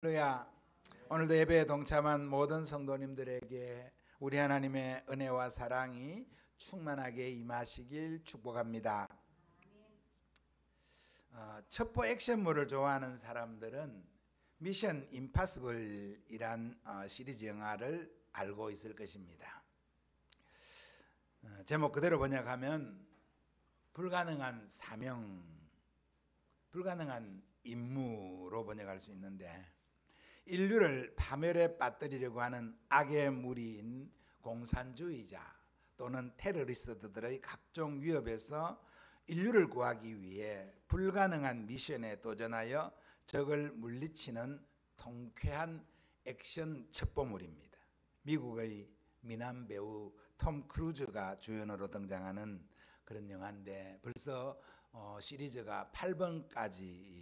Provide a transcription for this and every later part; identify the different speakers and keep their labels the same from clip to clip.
Speaker 1: 할렐루야. 오늘도 예배에 동참한 모든 성도님들에게 우리 하나님의 은혜와 사랑이 충만하게 임하시길 축복합니다. 첩보 액션물을 좋아하는 사람들은 미션 임파서블이란 시리즈 영화를 알고 있을 것입니다. 제목 그대로 번역하면 불가능한 사명, 불가능한 임무로 번역할 수 있는데, 인류를 파멸에 빠뜨리려고 하는 악의 무리인 공산주의자 또는 테러리스트들의 각종 위협에서 인류를 구하기 위해 불가능한 미션에 도전하여 적을 물리치는 통쾌한 액션 첩보물입니다. 미국의 미남 배우 톰 크루즈가 주연으로 등장하는 그런 영화인데, 벌써 시리즈가 8번까지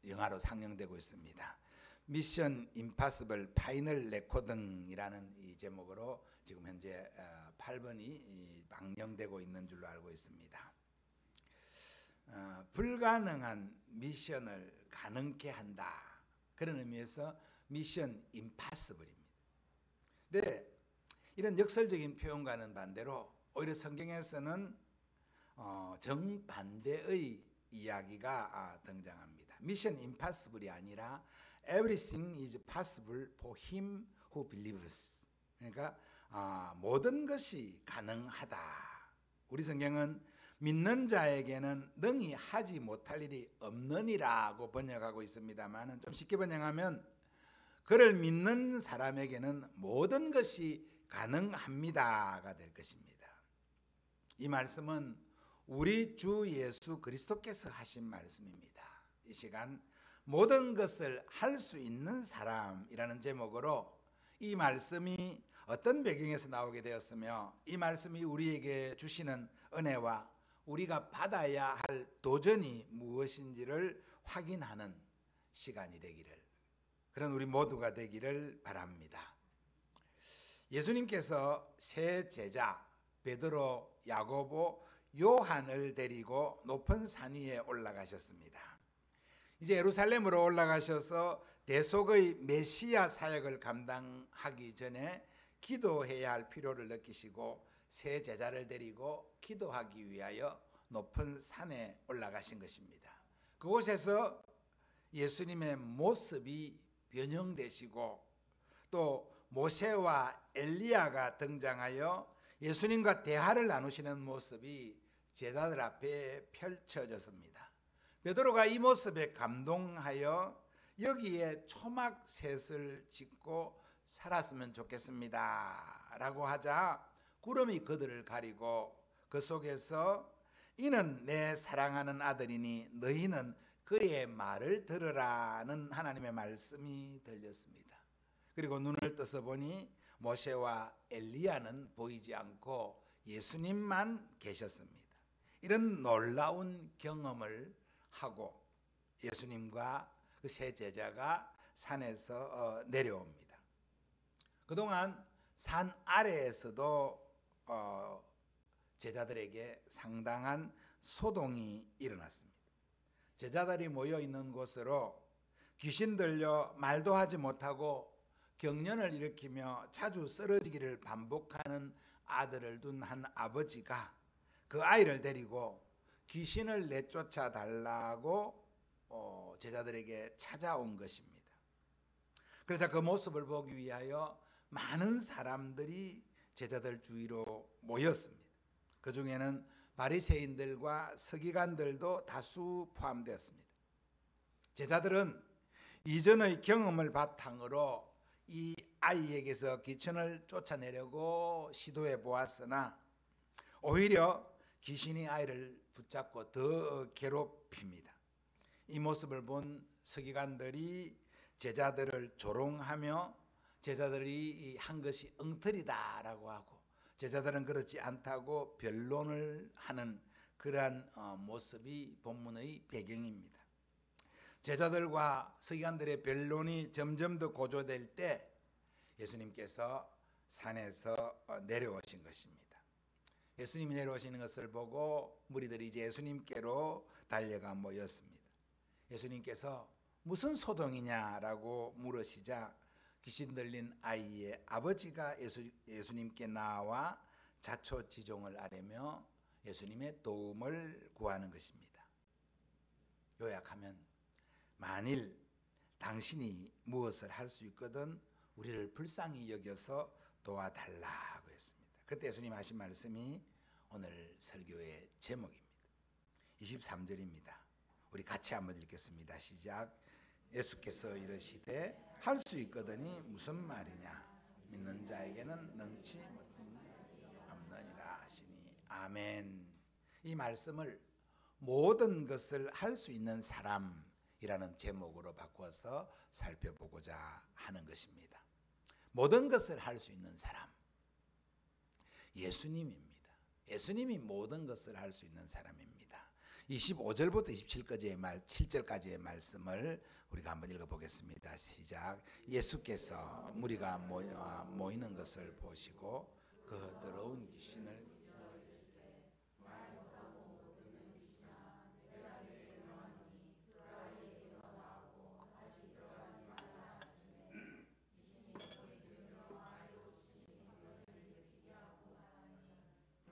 Speaker 1: 영화로 상영되고 있습니다. 미션 임파서블 파이널 레코딩이라는 이 제목으로 지금 현재 8번이 방영되고 있는 줄로 알고 있습니다. 불가능한 미션을 가능케 한다, 그런 의미에서 미션 임파서블입니다. 네, 이런 역설적인 표현과는 반대로 오히려 성경에서는 정반대의 이야기가 등장합니다. 미션 임파서블이 아니라 Everything is possible for him who believes. 그러니까 모든 것이 가능하다. 우리 성경은 믿는 자에게는 능히 하지 못할 일이 없느니라고 번역하고 있습니다만, 좀 쉽게 번역하면 그를 믿는 사람에게는 모든 것이 가능합니다가 될 것입니다. 이 말씀은 우리 주 예수 그리스도께서 하신 말씀입니다. 이 시간 모든 것을 할 수 있는 사람이라는 제목으로 이 말씀이 어떤 배경에서 나오게 되었으며, 이 말씀이 우리에게 주시는 은혜와 우리가 받아야 할 도전이 무엇인지를 확인하는 시간이 되기를, 그런 우리 모두가 되기를 바랍니다. 예수님께서 세 제자 베드로, 야고보, 요한을 데리고 높은 산 위에 올라가셨습니다. 이제 예루살렘으로 올라가셔서 대속의 메시아 사역을 감당하기 전에 기도해야 할 필요를 느끼시고 세 제자를 데리고 기도하기 위하여 높은 산에 올라가신 것입니다. 그곳에서 예수님의 모습이 변형되시고 또 모세와 엘리야가 등장하여 예수님과 대화를 나누시는 모습이 제자들 앞에 펼쳐졌습니다. 베드로가 이 모습에 감동하여 여기에 초막셋을 짓고 살았으면 좋겠습니다 라고 하자, 구름이 그들을 가리고 그 속에서 이는 내 사랑하는 아들이니 너희는 그의 말을 들으라는 하나님의 말씀이 들렸습니다. 그리고 눈을 떠서 보니 모세와 엘리야는 보이지 않고 예수님만 계셨습니다. 이런 놀라운 경험을 하고 예수님과 그 세 제자가 산에서 내려옵니다. 그동안 산 아래에서도 제자들에게 상당한 소동이 일어났습니다. 제자들이 모여 있는 곳으로 귀신 들려 말도 하지 못하고 경련을 일으키며 자주 쓰러지기를 반복하는 아들을 둔 한 아버지가 그 아이를 데리고 귀신을 내쫓아 달라고 제자들에게 찾아온 것입니다. 그래서 그 모습을 보기 위하여 많은 사람들이 제자들 주위로 모였습니다. 그 중에는 바리새인들과 서기관들도 다수 포함되었습니다. 제자들은 이전의 경험을 바탕으로 이 아이에게서 귀신을 쫓아내려고 시도해 보았으나 오히려 귀신이 아이를 붙잡고 더 괴롭힙니다. 이 모습을 본 서기관들이 제자들을 조롱하며 제자들이 한 것이 엉터리다라고 하고, 제자들은 그렇지 않다고 변론을 하는 그러한 모습이 본문의 배경입니다. 제자들과 서기관들의 변론이 점점 더 고조될 때 예수님께서 산에서 내려오신 것입니다. 예수님이 내려오시는 것을 보고 무리들이 이제 예수님께로 달려가 모였습니다. 예수님께서 무슨 소동이냐라고 물으시자 귀신 들린 아이의 아버지가 예수님께 나와 자초지종을 아뢰며 예수님의 도움을 구하는 것입니다. 요약하면 만일 당신이 무엇을 할 수 있거든 우리를 불쌍히 여겨서 도와달라고 했습니다. 그때 예수님 하신 말씀이 오늘 설교의 제목입니다. 23절입니다. 우리 같이 한번 읽겠습니다. 시작. 예수께서 이르시되 할 수 있거든이 무슨 말이냐 믿는 자에게는 능치 없느니라 하시니 아멘. 이 말씀을 모든 것을 할 수 있는 사람이라는 제목으로 바꿔서 살펴보고자 하는 것입니다. 모든 것을 할 수 있는 사람 예수님입니다. 예수님이 모든 것을 할 수 있는 사람입니다. 25절부터 27절까지의 말씀을 우리가 한번 읽어보겠습니다. 시작. 예수께서 무리가 모이는 것을 보시고 그 더러운 귀신을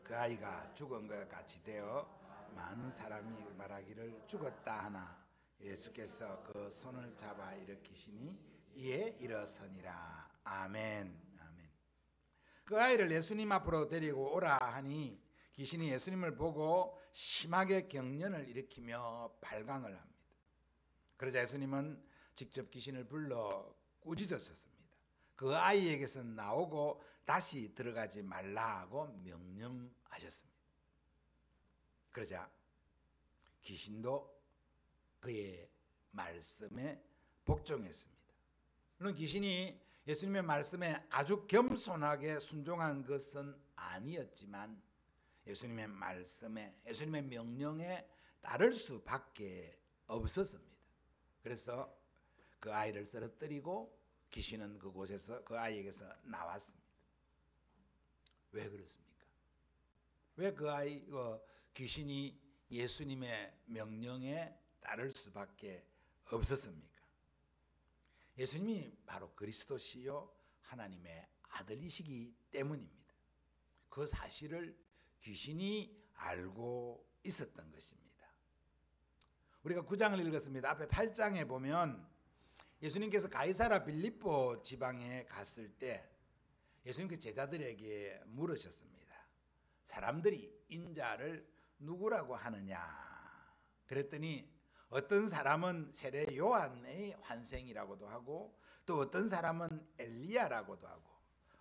Speaker 1: 그 아이가 죽은 것 같이 되어 많은 사람이 말하기를 죽었다 하나 예수께서 그 손을 잡아 일으키시니 이에 일어서니라. 아멘. 아멘. 그 아이를 예수님 앞으로 데리고 오라 하니 귀신이 예수님을 보고 심하게 경련을 일으키며 발광을 합니다. 그러자 예수님은 직접 귀신을 불러 꾸짖으셨습니다. 그 아이에게서 나오고 다시 들어가지 말라고 명령하셨습니다. 그러자 귀신도 그의 말씀에 복종했습니다. 물론 귀신이 예수님의 말씀에 아주 겸손하게 순종한 것은 아니었지만 예수님의 말씀에 예수님의 명령에 따를 수밖에 없었습니다. 그래서 그 아이를 쓰러뜨리고 귀신은 그곳에서 그 아이에게서 나왔습니다. 왜 그렇습니까? 왜 그 귀신이 예수님의 명령에 따를 수밖에 없었습니까? 예수님이 바로 그리스도시요 하나님의 아들이시기 때문입니다. 그 사실을 귀신이 알고 있었던 것입니다. 우리가 9장을 읽었습니다. 앞에 8장에 보면 예수님께서 가이사라 빌립보 지방에 갔을 때 예수님께서 제자들에게 물으셨습니다. 사람들이 인자를 누구라고 하느냐? 그랬더니 어떤 사람은 세례 요한의 환생이라고도 하고 또 어떤 사람은 엘리야라고도 하고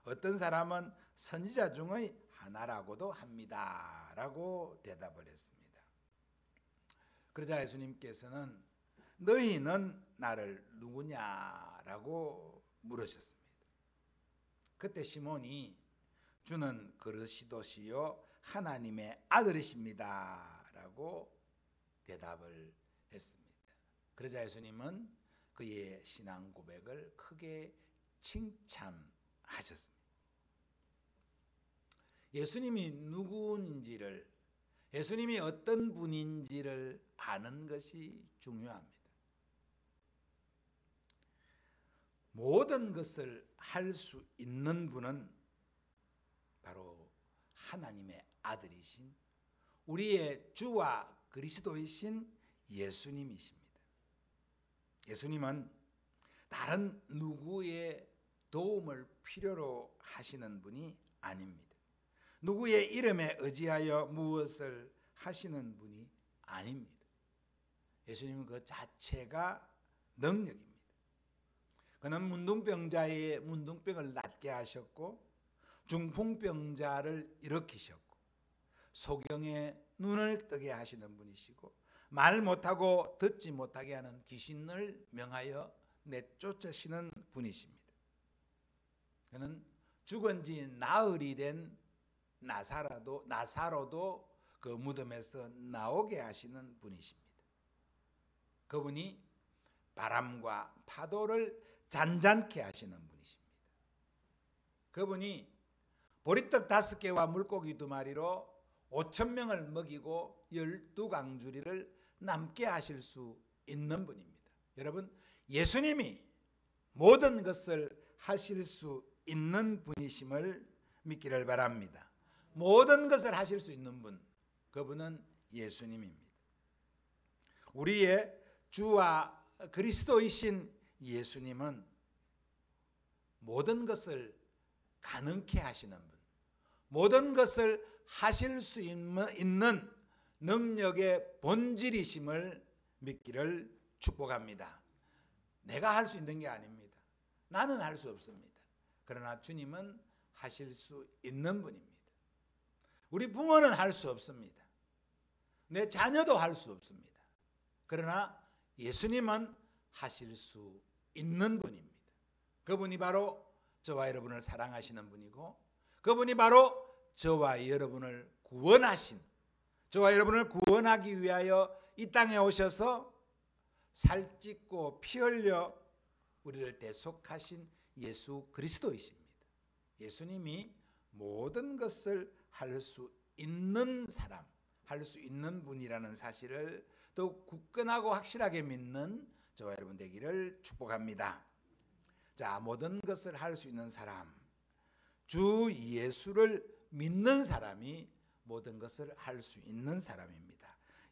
Speaker 1: 어떤 사람은 선지자 중의 하나라고도 합니다. 라고 대답을 했습니다. 그러자 예수님께서는 너희는 나를 누구냐라고 물으셨습니다. 그때 시몬이 주는 그리스도시요 하나님의 아들이십니다 라고 대답을 했습니다. 그러자 예수님은 그의 신앙 고백을 크게 칭찬하셨습니다. 예수님이 누구인지를 예수님이 어떤 분인지를 아는 것이 중요합니다. 모든 것을 할 수 있는 분은 바로 하나님의 아들이신 우리의 주와 그리스도이신 예수님이십니다. 예수님은 다른 누구의 도움을 필요로 하시는 분이 아닙니다. 누구의 이름에 의지하여 무엇을 하시는 분이 아닙니다. 예수님은 그 자체가 능력입니다. 그는 문둥병자의 문둥병을 낫게 하셨고 중풍병자를 일으키셨고 소경의 눈을 뜨게 하시는 분이시고 말 못하고 듣지 못하게 하는 귀신을 명하여 내쫓으시는 분이십니다. 그는 죽은 지 나흘이 된 나사로도 그 무덤에서 나오게 하시는 분이십니다. 그분이 바람과 파도를 잔잔케 하시는 분이십니다. 그분이 보리떡 5개와 물고기 2마리로 5,000명을 먹이고 12강주리를 남게 하실 수 있는 분입니다. 여러분, 예수님이 모든 것을 하실 수 있는 분이심을 믿기를 바랍니다. 모든 것을 하실 수 있는 분, 그분은 예수님입니다. 우리의 주와 그리스도이신 예수님은 모든 것을 가능케 하시는 분, 모든 것을 하실 수 있는 능력의 본질이심을 믿기를 축복합니다. 내가 할 수 있는 게 아닙니다. 나는 할 수 없습니다. 그러나 주님은 하실 수 있는 분입니다. 우리 부모는 할 수 없습니다. 내 자녀도 할 수 없습니다. 그러나 예수님은 하실 수 있는 분입니다. 그분이 바로 저와 여러분을 사랑하시는 분이고, 그분이 바로 저와 여러분을 구원하신, 저와 여러분을 구원하기 위하여 이 땅에 오셔서 살찢고 피 흘려 우리를 대속하신 예수 그리스도이십니다. 예수님이 모든 것을 할 수 있는 사람, 할 수 있는 분이라는 사실을 더욱 굳건하고 확실하게 믿는 저와 여러분 되기를 축복합니다. 자, 모든 것을 할 수 있는 사람, 주 예수를 믿는 사람이 모든 것을 할 수 있는 사람입니다.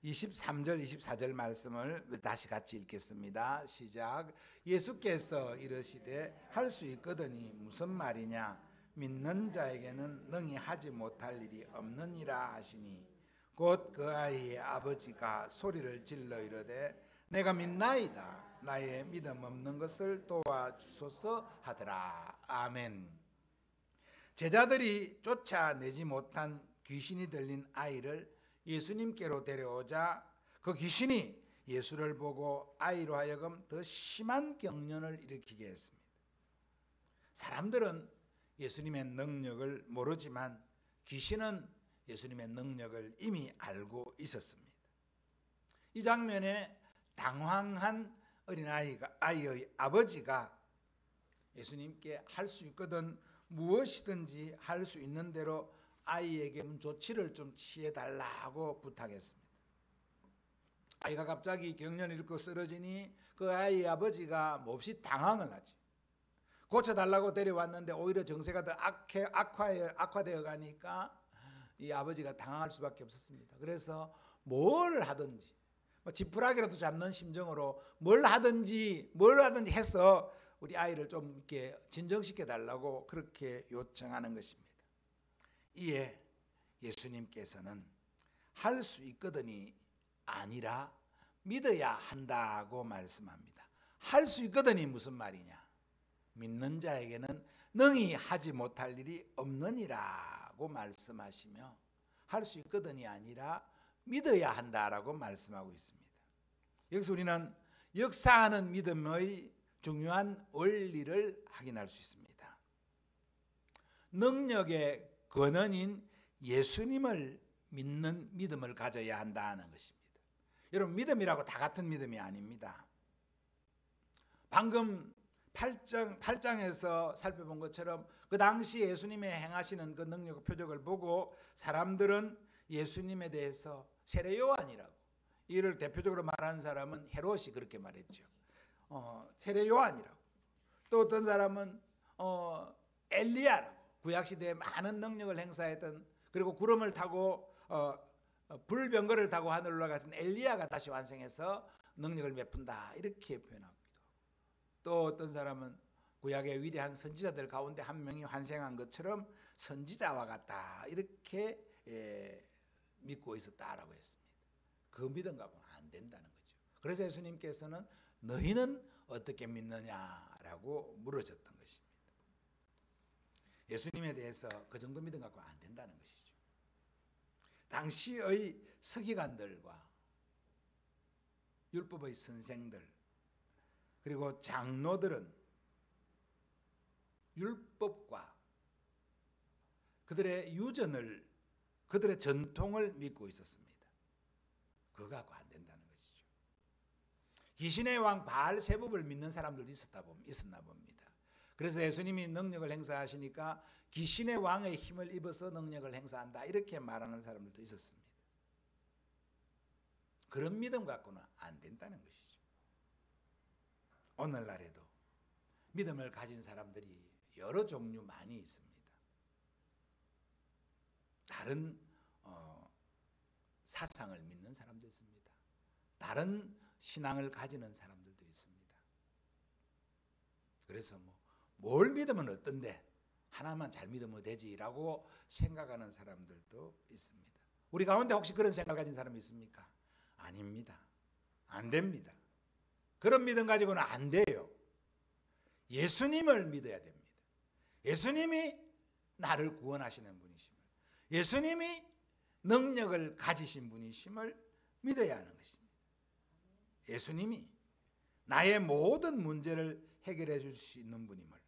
Speaker 1: 23절 24절 말씀을 다시 같이 읽겠습니다. 시작. 예수께서 이르시되 할 수 있거든이 무슨 말이냐, 믿는 자에게는 능히 하지 못할 일이 없느니라 하시니, 곧 그 아이의 아버지가 소리를 질러 이르되 내가 믿나이다, 나의 믿음 없는 것을 도와주소서 하더라. 아멘. 제자들이 쫓아내지 못한 귀신이 들린 아이를 예수님께로 데려오자 그 귀신이 예수를 보고 아이로 하여금 더 심한 경련을 일으키게 했습니다. 사람들은 예수님의 능력을 모르지만 귀신은 예수님의 능력을 이미 알고 있었습니다. 이 장면에 당황한 아이의 아버지가 예수님께 할 수 있거든 무엇이든지 할 수 있는 대로 아이에게 조치를 좀 취해달라고 부탁했습니다. 아이가 갑자기 경련을 일으켜 쓰러지니 그 아이의 아버지가 몹시 당황을 하지. 고쳐달라고 데려왔는데 오히려 정세가 더 악화되어 가니까 이 아버지가 당황할 수밖에 없었습니다. 그래서 뭘 하든지 지푸라기라도 잡는 심정으로 뭘 하든지 해서 우리 아이를 좀 이렇게 진정시켜 달라고 그렇게 요청하는 것입니다. 이에 예수님께서는 할 수 있거든이 아니라 믿어야 한다고 말씀합니다. 할 수 있거든이 무슨 말이냐? 믿는 자에게는 능히 하지 못할 일이 없느니라고 말씀하시며, 할 수 있거든이 아니라 믿어야 한다라고 말씀하고 있습니다. 여기서 우리는 역사하는 믿음의 중요한 원리를 확인할 수 있습니다. 능력의 근원인 예수님을 믿는 믿음을 가져야 한다는 것입니다. 여러분, 믿음이라고 다 같은 믿음이 아닙니다. 방금 8장에서 살펴본 것처럼 그 당시 예수님의 행하시는 그 능력 표적을 보고 사람들은 예수님에 대해서 세례 요한이라고, 이를 대표적으로 말하는 사람은 헤롯이 그렇게 말했죠. 세례 요한이라고. 또 어떤 사람은 엘리야라고, 구약시대에 많은 능력을 행사했던, 그리고 구름을 타고 불병거를 타고 하늘로 올라가신 엘리야가 다시 완성해서 능력을 베푼다, 이렇게 표현합니다. 또 어떤 사람은 구약의 위대한 선지자들 가운데 한 명이 환생한 것처럼 선지자와 같다, 이렇게 믿고 있었다라고 했습니다. 그 믿음 갖고는 안 된다는 거죠. 그래서 예수님께서는 너희는 어떻게 믿느냐라고 물어졌던 것입니다. 예수님에 대해서 그 정도 믿음 갖고는 안 된다는 것이죠. 당시의 서기관들과 율법의 선생들, 그리고 장로들은 율법과 그들의 유전을, 그들의 전통을 믿고 있었습니다. 그거 갖고 안 된다는 것이죠. 귀신의 왕 바알세붑을 믿는 사람들도 있었나 봅니다. 그래서 예수님이 능력을 행사하시니까 귀신의 왕의 힘을 입어서 능력을 행사한다, 이렇게 말하는 사람들도 있었습니다. 그런 믿음 갖고는 안 된다는 것이죠. 오늘날에도 믿음을 가진 사람들이 여러 종류 많이 있습니다. 다른 사상을 믿는 사람도 있습니다. 다른 신앙을 가지는 사람들도 있습니다. 그래서 뭘 믿으면 어떤데 하나만 잘 믿으면 되지라고 생각하는 사람들도 있습니다. 우리 가운데 혹시 그런 생각을 가진 사람이 있습니까? 아닙니다. 안 됩니다. 그런 믿음 가지고는 안 돼요. 예수님을 믿어야 됩니다. 예수님이 나를 구원하시는 분이심을, 예수님이 능력을 가지신 분이심을 믿어야 하는 것입니다. 예수님이 나의 모든 문제를 해결해 줄 수 있는 분임을,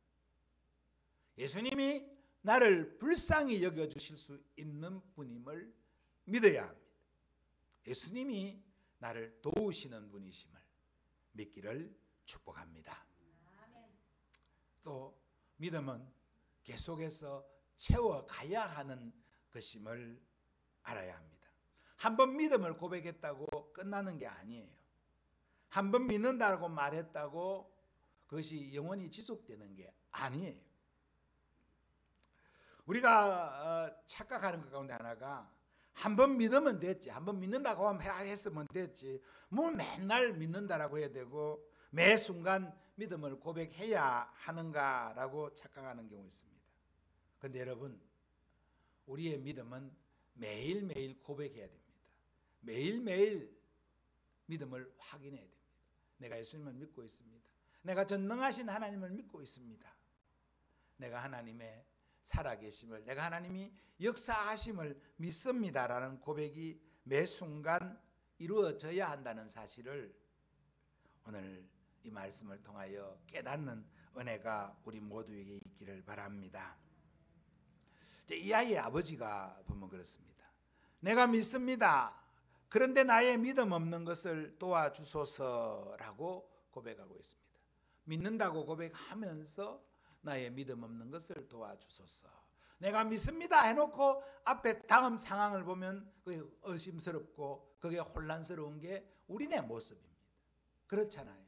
Speaker 1: 예수님이 나를 불쌍히 여겨주실 수 있는 분임을 믿어야 합니다. 예수님이 나를 도우시는 분이심을 믿기를 축복합니다. 또 믿음은 계속해서 채워가야 하는 것임을 알아야 합니다. 한번 믿음을 고백했다고 끝나는 게 아니에요. 한번 믿는다고 말했다고 그것이 영원히 지속되는 게 아니에요. 우리가 착각하는 것 가운데 하나가 한번 믿으면 됐지, 한번 믿는다고 했으면 됐지, 뭐 맨날 믿는다라고 해야 되고 매 순간 믿음을 고백해야 하는가라고 착각하는 경우 있습니다. 그런데 여러분, 우리의 믿음은 매일매일 고백해야 됩니다. 매일매일 믿음을 확인해야 됩니다. 내가 예수님을 믿고 있습니다. 내가 전능하신 하나님을 믿고 있습니다. 내가 하나님의 살아계심을, 내가 하나님이 역사하심을 믿습니다라는 고백이 매 순간 이루어져야 한다는 사실을 오늘 이 말씀을 통하여 깨닫는 은혜가 우리 모두에게 있기를 바랍니다. 이 아이의 아버지가 보면 그렇습니다. 내가 믿습니다. 그런데 나의 믿음 없는 것을 도와주소서라고 고백하고 있습니다. 믿는다고 고백하면서 나의 믿음 없는 것을 도와주소서. 내가 믿습니다 해놓고 앞에 다음 상황을 보면 그게 의심스럽고 그게 혼란스러운 게 우리네 모습입니다. 그렇잖아요.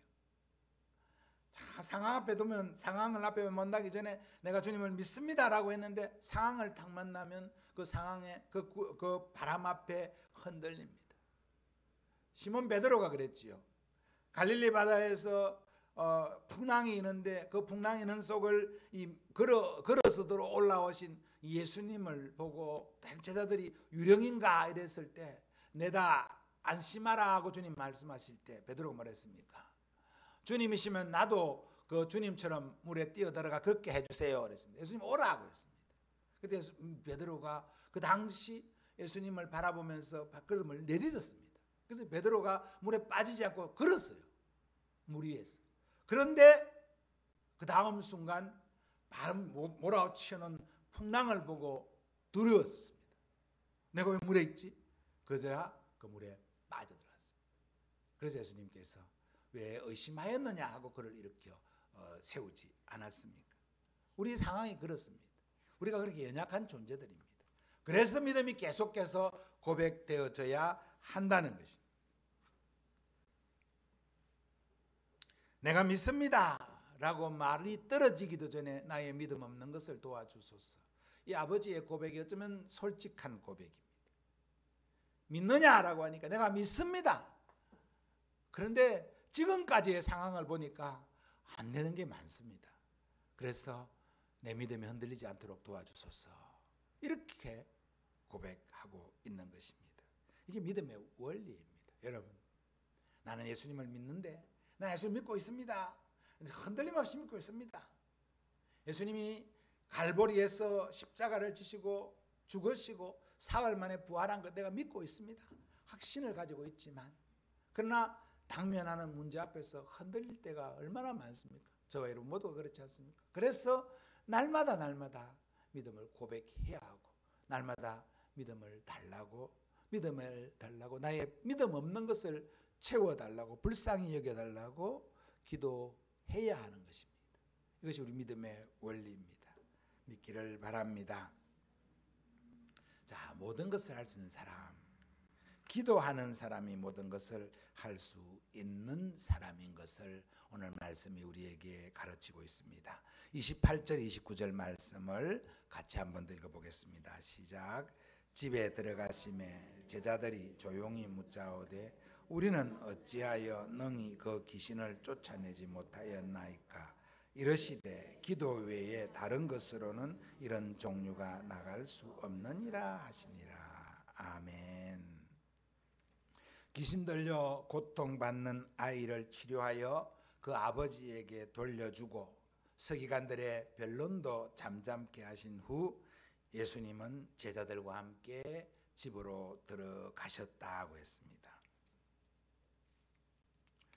Speaker 1: 상황 앞에 두면, 상황을 앞에 만나기 전에 내가 주님을 믿습니다라고 했는데 상황을 딱 만나면 그 상황에 그 바람 앞에 흔들립니다. 시몬 베드로가 그랬지요. 갈릴리 바다에서 풍랑이 있는데 그 풍랑이 있는 속을 걸어서도록 올라오신 예수님을 보고 제자들이 유령인가 이랬을 때 내다 안심하라 하고 주님 말씀하실 때 베드로가 뭐랬습니까? 주님이시면 나도 그 주님처럼 물에 뛰어들어가 그렇게 해주세요 그랬습니다. 예수님 오라고 했습니다. 그때 베드로가 그 당시 예수님을 바라보면서 발걸음을 내딛었습니다. 그래서 베드로가 물에 빠지지 않고 걸었어요. 물 위에서. 그런데 그 다음 순간 바람 몰아치는 풍랑을 보고 두려웠습니다. 내가 왜 물에 있지? 그저야 그 물에 빠져들었습니다. 그래서 예수님께서 왜 의심하였느냐 하고 그를 일으켜 세우지 않았습니까? 우리 상황이 그렇습니다. 우리가 그렇게 연약한 존재들입니다. 그래서 믿음이 계속해서 고백되어져야 한다는 것입니다. 내가 믿습니다 라고 말이 떨어지기도 전에 나의 믿음 없는 것을 도와주소서. 이 아버지의 고백이 어쩌면 솔직한 고백입니다. 믿느냐라고 하니까 내가 믿습니다. 그런데 지금까지의 상황을 보니까 안 되는 게 많습니다. 그래서 내 믿음이 흔들리지 않도록 도와주소서. 이렇게 고백하고 있는 것입니다. 이게 믿음의 원리입니다. 여러분, 나는 예수님을 믿는데 나 예수님 믿고 있습니다. 흔들림 없이 믿고 있습니다. 예수님이 갈보리에서 십자가를 지시고 죽으시고 사흘 만에 부활한 것 내가 믿고 있습니다. 확신을 가지고 있지만 그러나 당면하는 문제 앞에서 흔들릴 때가 얼마나 많습니까? 저와 여러분 모두가 그렇지 않습니까? 그래서 날마다 믿음을 고백해야 하고 날마다 믿음을 달라고 나의 믿음 없는 것을 채워달라고 불쌍히 여겨달라고 기도해야 하는 것입니다. 이것이 우리 믿음의 원리입니다. 믿기를 바랍니다. 자, 모든 것을 할 수 있는 사람, 기도하는 사람이 모든 것을 할 수 있는 사람인 것을 오늘 말씀이 우리에게 가르치고 있습니다. 28절 29절 말씀을 같이 한번 읽어보겠습니다. 시작. 집에 들어가심에 제자들이 조용히 묻자오되 우리는 어찌하여 능히 그 귀신을 쫓아내지 못하였나이까. 이르시되 기도 외에 다른 것으로는 이런 종류가 나갈 수 없느니라 하시니라. 아멘. 귀신 들려 고통받는 아이를 치료하여 그 아버지에게 돌려주고 서기관들의 변론도 잠잠케 하신 후 예수님은 제자들과 함께 집으로 들어가셨다고 했습니다.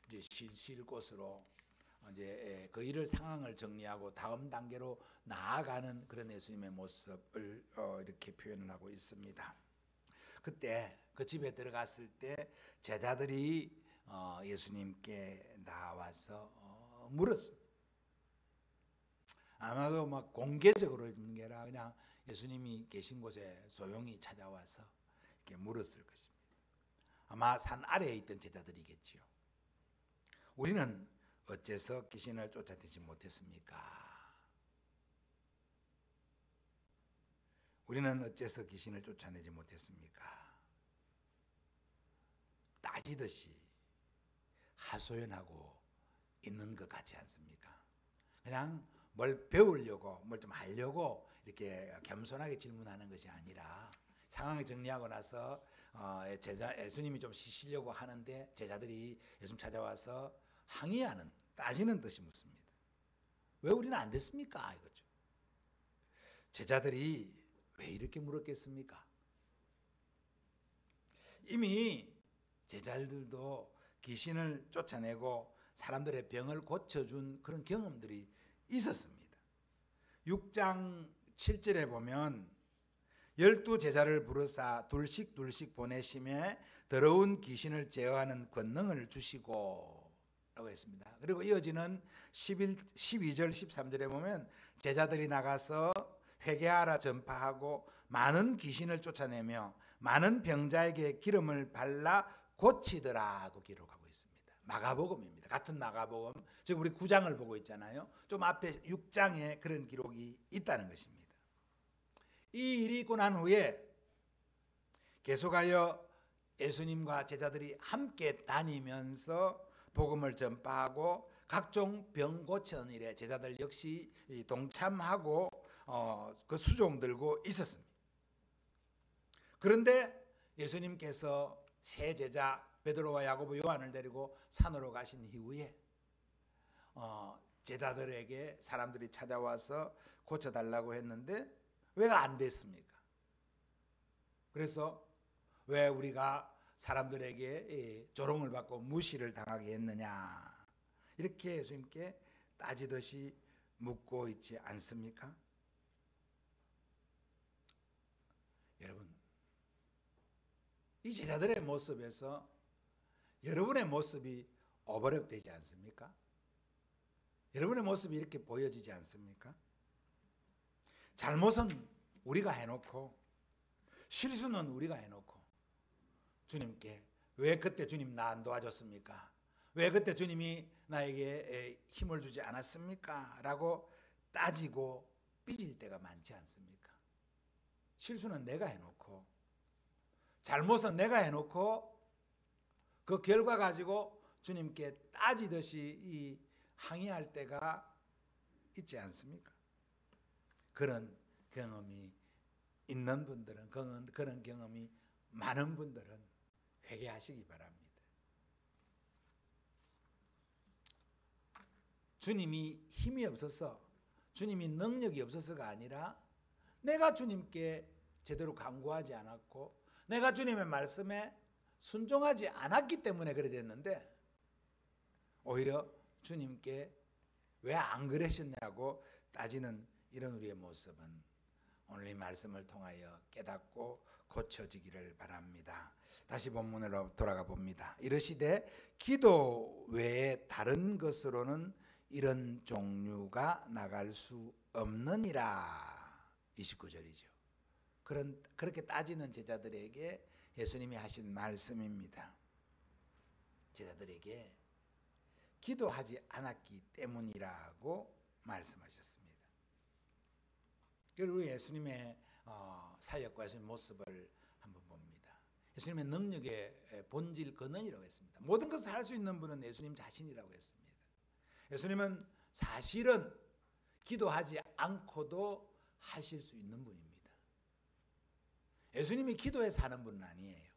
Speaker 1: 이제 쉴 곳으로 이제 그 일을 상황을 정리하고 다음 단계로 나아가는 그런 예수님의 모습을 이렇게 표현을 하고 있습니다. 그때 그 집에 들어갔을 때 제자들이 예수님께 나와서 물었습니다. 아마도 막 공개적으로 있는 게 아니라 그냥 예수님이 계신 곳에 조용히 찾아와서 이렇게 물었을 것입니다. 아마 산 아래에 있던 제자들이겠지요. 우리는 어째서 귀신을 쫓아내지 못했습니까? 우리는 어째서 귀신을 쫓아내지 못했습니까? 따지듯이 하소연하고 있는 것 같지 않습니까? 그냥 뭘 배우려고 뭘 좀 하려고 이렇게 겸손하게 질문하는 것이 아니라 상황을 정리하고 나서 예수님이 좀 쉬시려고 하는데 제자들이 예수님 찾아와서 항의하는, 따지는 듯이 묻습니다. 왜 우리는 안 됐습니까? 이거죠. 제자들이 왜 이렇게 물었겠습니까? 이미 제자들도 귀신을 쫓아내고 사람들의 병을 고쳐준 그런 경험들이 있었습니다. 6장 7절에 보면 12제자를 부르사 둘씩 보내심에 더러운 귀신을 제어하는 권능을 주시고 라고 했습니다. 그리고 이어지는 12절 13절에 보면 제자들이 나가서 회개하라 전파하고 많은 귀신을 쫓아내며 많은 병자에게 기름을 발라 고치더라고 기록하고 있습니다. 마가복음입니다. 같은 마가복음. 지금 우리 9장을 보고 있잖아요. 좀 앞에 6장에 그런 기록이 있다는 것입니다. 이 일이 있고 난 후에 계속하여 예수님과 제자들이 함께 다니면서 복음을 전파하고 각종 병 고치는 일에 제자들 역시 동참하고 그 수종 들고 있었습니다. 그런데 예수님께서 세 제자 베드로와 야고보 요한을 데리고 산으로 가신 이후에 제자들에게 사람들이 찾아와서 고쳐달라고 했는데 왜 안 됐습니까? 그래서 왜 우리가 사람들에게 조롱을 받고 무시를 당하게 했느냐 이렇게 예수님께 따지듯이 묻고 있지 않습니까? 여러분, 이 제자들의 모습에서 여러분의 모습이 오버랩 되지 않습니까? 여러분의 모습이 이렇게 보여지지 않습니까? 잘못은 우리가 해놓고 실수는 우리가 해놓고 주님께 왜 그때 주님 나 안 도와줬습니까? 왜 그때 주님이 나에게 힘을 주지 않았습니까? 라고 따지고 삐질 때가 많지 않습니까? 실수는 내가 해놓고 잘못은 내가 해놓고 그 결과 가지고 주님께 따지듯이 항의할 때가 있지 않습니까? 그런 경험이 있는 분들은 그런 경험이 많은 분들은 회개하시기 바랍니다. 주님이 힘이 없어서 주님이 능력이 없어서가 아니라 내가 주님께 제대로 간구하지 않았고 내가 주님의 말씀에 순종하지 않았기 때문에 그래 됐는데 오히려 주님께 왜 안 그러셨냐고 따지는 이런 우리의 모습은 오늘 이 말씀을 통하여 깨닫고 고쳐지기를 바랍니다. 다시 본문으로 돌아가 봅니다. 이르시되 기도 외에 다른 것으로는 이런 종류가 나갈 수 없느니라. 29절이죠. 그렇게 따지는 제자들에게 예수님이 하신 말씀입니다. 제자들에게 기도하지 않았기 때문이라고 말씀하셨습니다. 그리고 예수님의 사역과 예수님의 모습을 한번 봅니다. 예수님의 능력의 본질 근원이라고 했습니다. 모든 것을 할 수 있는 분은 예수님 자신이라고 했습니다. 예수님은 사실은 기도하지 않고도 하실 수 있는 분입니다. 예수님이 기도해서 하는 분은 아니에요.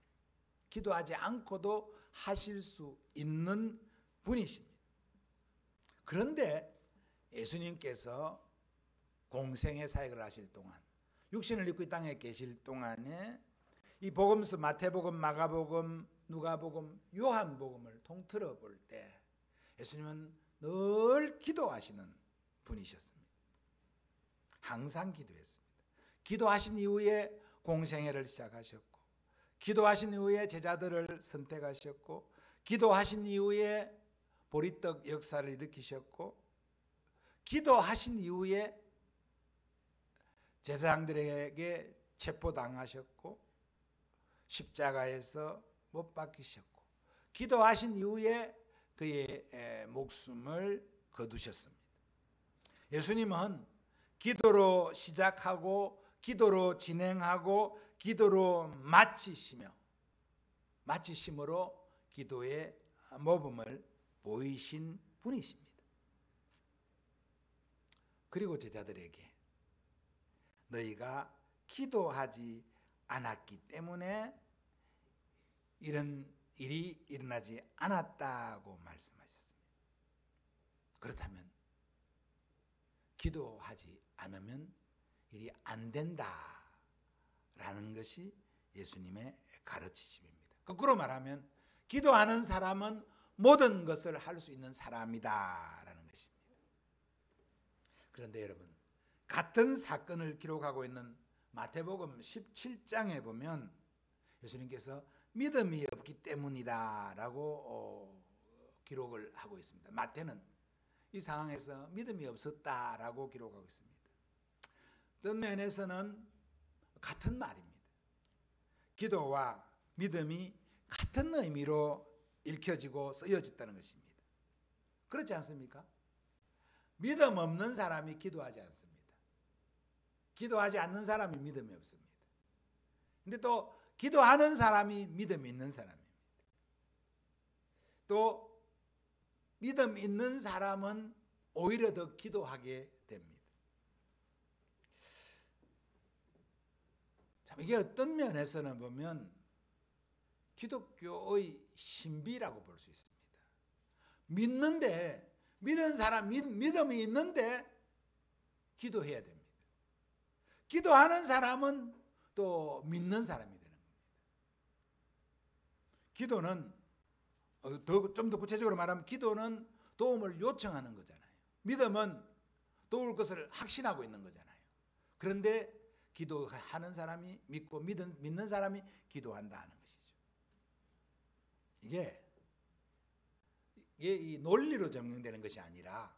Speaker 1: 기도하지 않고도 하실 수 있는 분이십니다. 그런데 예수님께서 공생의 사역을 하실 동안, 육신을 입고 이 땅에 계실 동안에 이 복음서 마태복음, 마가복음, 누가복음, 요한복음을 통틀어 볼 때 예수님은 늘 기도하시는 분이셨습니다. 항상 기도했습니다. 기도하신 이후에 공생애를 시작하셨고, 기도하신 이후에 제자들을 선택하셨고, 기도하신 이후에 보리떡 역사를 일으키셨고, 기도하신 이후에 제사장들에게 체포당하셨고, 십자가에서 못 박히셨고, 기도하신 이후에 그의 목숨을 거두셨습니다. 예수님은 기도로 시작하고 기도로 진행하고 기도로 마치심으로 기도의 모범을 보이신 분이십니다. 그리고 제자들에게 너희가 기도하지 않았기 때문에 이런 일이 일어나지 않았다고 말씀하셨습니다. 그렇다면 기도하지 않으면 일이 안 된다라는 것이 예수님의 가르치심입니다. 거꾸로 말하면 기도하는 사람은 모든 것을 할 수 있는 사람이다라는 것입니다. 그런데 여러분, 같은 사건을 기록하고 있는 마태복음 17장에 보면 예수님께서 믿음이 없기 때문이다라고 기록을 하고 있습니다. 마태는 이 상황에서 믿음이 없었다라고 기록하고 있습니다. 어떤 면에서는 같은 말입니다. 기도와 믿음이 같은 의미로 읽혀지고 쓰여졌다는 것입니다. 그렇지 않습니까? 믿음 없는 사람이 기도하지 않습니다. 기도하지 않는 사람이 믿음이 없습니다. 근데 또 기도하는 사람이 믿음이 있는 사람입니다. 또 믿음 있는 사람은 오히려 더 기도하게 됩니다. 참, 이게 어떤 면에서는 보면 기독교의 신비라고 볼 수 있습니다. 믿는데, 믿은 사람, 믿음이 있는데 기도해야 됩니다. 기도하는 사람은 또 믿는 사람이 되는 겁니다. 기도는 좀 더 구체적으로 말하면 기도는 도움을 요청하는 거잖아요. 믿음은 도울 것을 확신하고 있는 거잖아요. 그런데 기도하는 사람이 믿고 믿는 사람이 기도한다 하는 것이죠. 이게 이 논리로 적용되는 것이 아니라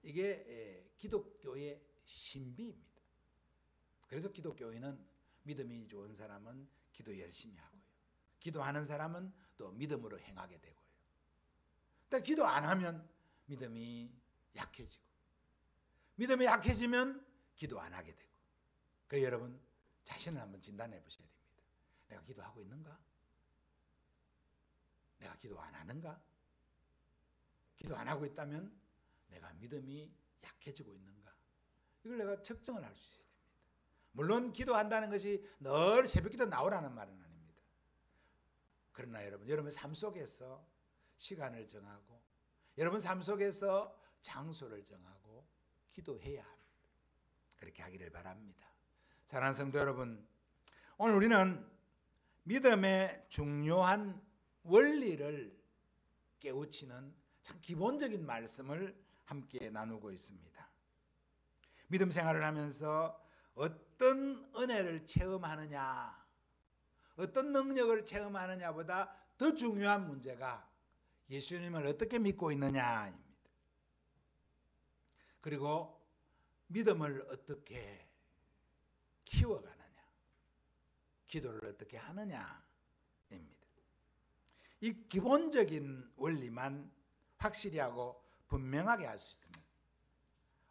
Speaker 1: 이게 기독교의 신비입니다. 그래서 기독교인은 믿음이 좋은 사람은 기도 열심히 하고요. 기도하는 사람은 또 믿음으로 행하게 되고요. 근데 기도 안 하면 믿음이 약해지고, 믿음이 약해지면 기도 안 하게 되고. 그래서 여러분 자신을 한번 진단해 보셔야 됩니다. 내가 기도하고 있는가? 내가 기도 안 하는가? 기도 안 하고 있다면 내가 믿음이 약해지고 있는가? 이걸 내가 측정을 할 수 있어야 됩니다. 물론 기도한다는 것이 늘 새벽기도 나오라는 말은 아닙니다. 그러나 여러분 삶 속에서 시간을 정하고, 여러분 삶 속에서 장소를 정하고 기도해야 합니다. 그렇게 하기를 바랍니다. 사랑하는 성도 여러분, 오늘 우리는 믿음의 중요한 원리를 깨우치는 참 기본적인 말씀을 함께 나누고 있습니다. 믿음 생활을 하면서 어떤 은혜를 체험하느냐, 어떤 능력을 체험하느냐보다 더 중요한 문제가 예수님을 어떻게 믿고 있느냐입니다. 그리고 믿음을 어떻게 키워가느냐, 기도를 어떻게 하느냐, 이 기본적인 원리만 확실히 하고 분명하게 할 수 있으면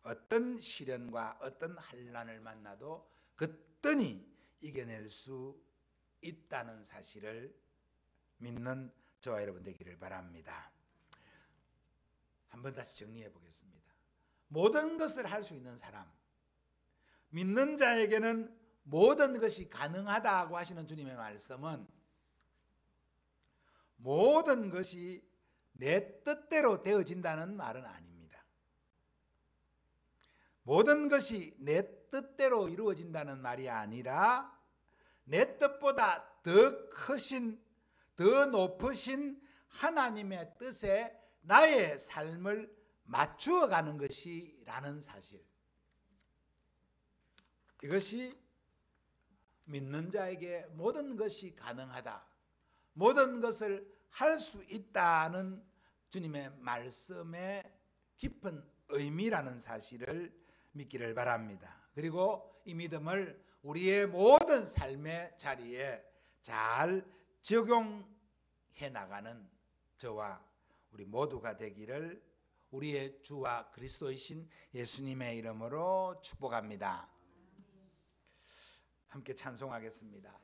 Speaker 1: 어떤 시련과 어떤 환난을 만나도 그때니 이겨낼 수 있다는 사실을 믿는 저와 여러분 되기를 바랍니다. 한번 다시 정리해 보겠습니다. 모든 것을 할 수 있는 사람, 믿는 자에게는 모든 것이 가능하다고 하시는 주님의 말씀은 모든 것이 내 뜻대로 되어진다는 말은 아닙니다. 모든 것이 내 뜻대로 이루어진다는 말이 아니라 내 뜻보다 더 크신, 더 높으신 하나님의 뜻에 나의 삶을 맞추어 가는 것이라는 사실, 이것이 믿는 자에게 모든 것이 가능하다, 모든 것을 할 수 있다는 주님의 말씀의 깊은 의미라는 사실을 믿기를 바랍니다. 그리고 이 믿음을 우리의 모든 삶의 자리에 잘 적용해 나가는 저와 우리 모두가 되기를 우리의 주와 그리스도이신 예수님의 이름으로 축복합니다. 함께 찬송하겠습니다.